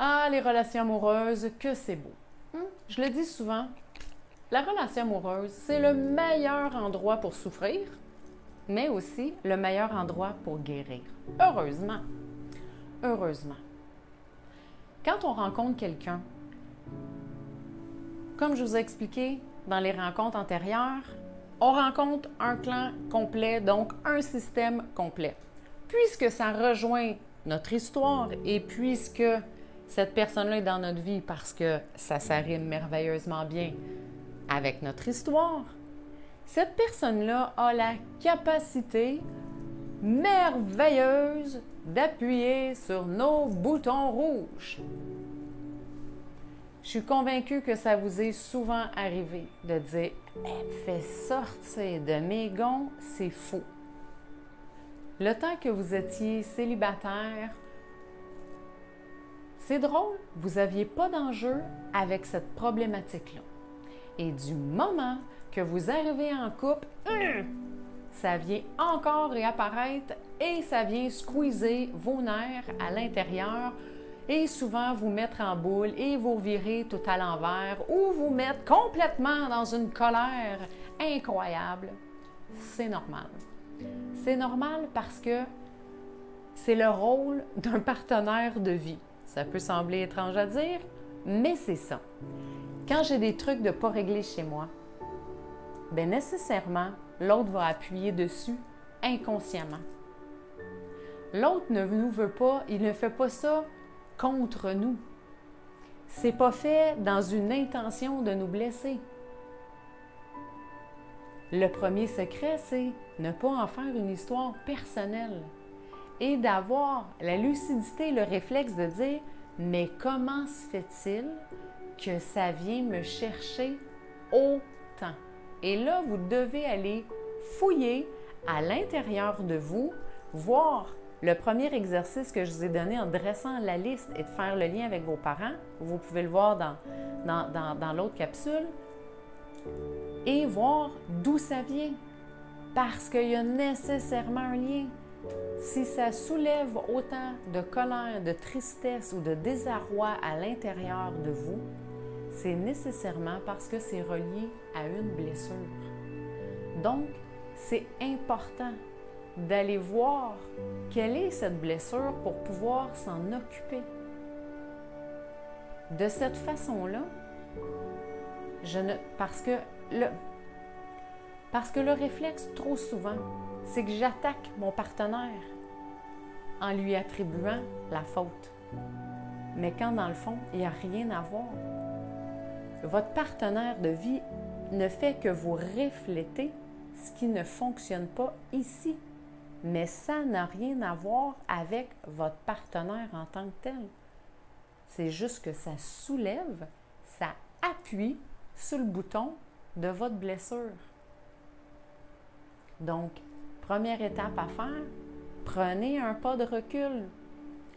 Ah, les relations amoureuses, que c'est beau. Je le dis souvent, la relation amoureuse, c'est le meilleur endroit pour souffrir, mais aussi le meilleur endroit pour guérir. Heureusement. Heureusement. Quand on rencontre quelqu'un, comme je vous ai expliqué dans les rencontres antérieures, on rencontre un clan complet, donc un système complet. Puisque ça rejoint notre histoire et puisque cette personne-là est dans notre vie parce que ça s'arrime merveilleusement bien avec notre histoire, cette personne-là a la capacité merveilleuse d'appuyer sur nos boutons rouges. Je suis convaincue que ça vous est souvent arrivé de dire « Elle me fait sortir de mes gonds, c'est fou ». Le temps que vous étiez célibataire, c'est drôle, vous n'aviez pas d'enjeu avec cette problématique-là. Et du moment que vous arrivez en couple, ça vient encore réapparaître et ça vient squeezer vos nerfs à l'intérieur et souvent vous mettre en boule et vous virer tout à l'envers ou vous mettre complètement dans une colère incroyable. C'est normal. C'est normal parce que c'est le rôle d'un partenaire de vie. Ça peut sembler étrange à dire, mais c'est ça. Quand j'ai des trucs de ne pas régler chez moi, bien nécessairement, l'autre va appuyer dessus inconsciemment. L'autre ne nous veut pas, il ne fait pas ça contre nous. C'est pas fait dans une intention de nous blesser. Le premier secret, c'est ne pas en faire une histoire personnelle et d'avoir la lucidité, le réflexe de dire « Mais comment se fait-il que ça vient me chercher autant? » Et là, vous devez aller fouiller à l'intérieur de vous, voir le premier exercice que je vous ai donné en dressant la liste et de faire le lien avec vos parents. Vous pouvez le voir dans l'autre capsule. Et voir d'où ça vient. Parce qu'il y a nécessairement un lien. Si ça soulève autant de colère, de tristesse ou de désarroi à l'intérieur de vous, c'est nécessairement parce que c'est relié à une blessure. Donc, c'est important d'aller voir quelle est cette blessure pour pouvoir s'en occuper. De cette façon-là, parce que le réflexe, trop souvent, c'est que j'attaque mon partenaire en lui attribuant la faute. Mais quand, dans le fond, il n'y a rien à voir. Votre partenaire de vie ne fait que vous refléter ce qui ne fonctionne pas ici. Mais ça n'a rien à voir avec votre partenaire en tant que tel. C'est juste que ça soulève, ça appuie sur le bouton de votre blessure. Donc, première étape à faire, prenez un pas de recul.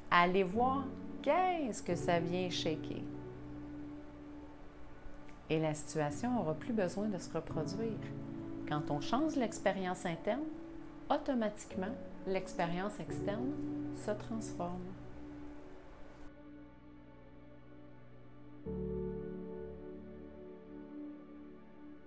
Allez voir qu'est-ce que ça vient shaker. Et la situation n'aura plus besoin de se reproduire. Quand on change l'expérience interne, automatiquement, l'expérience externe se transforme.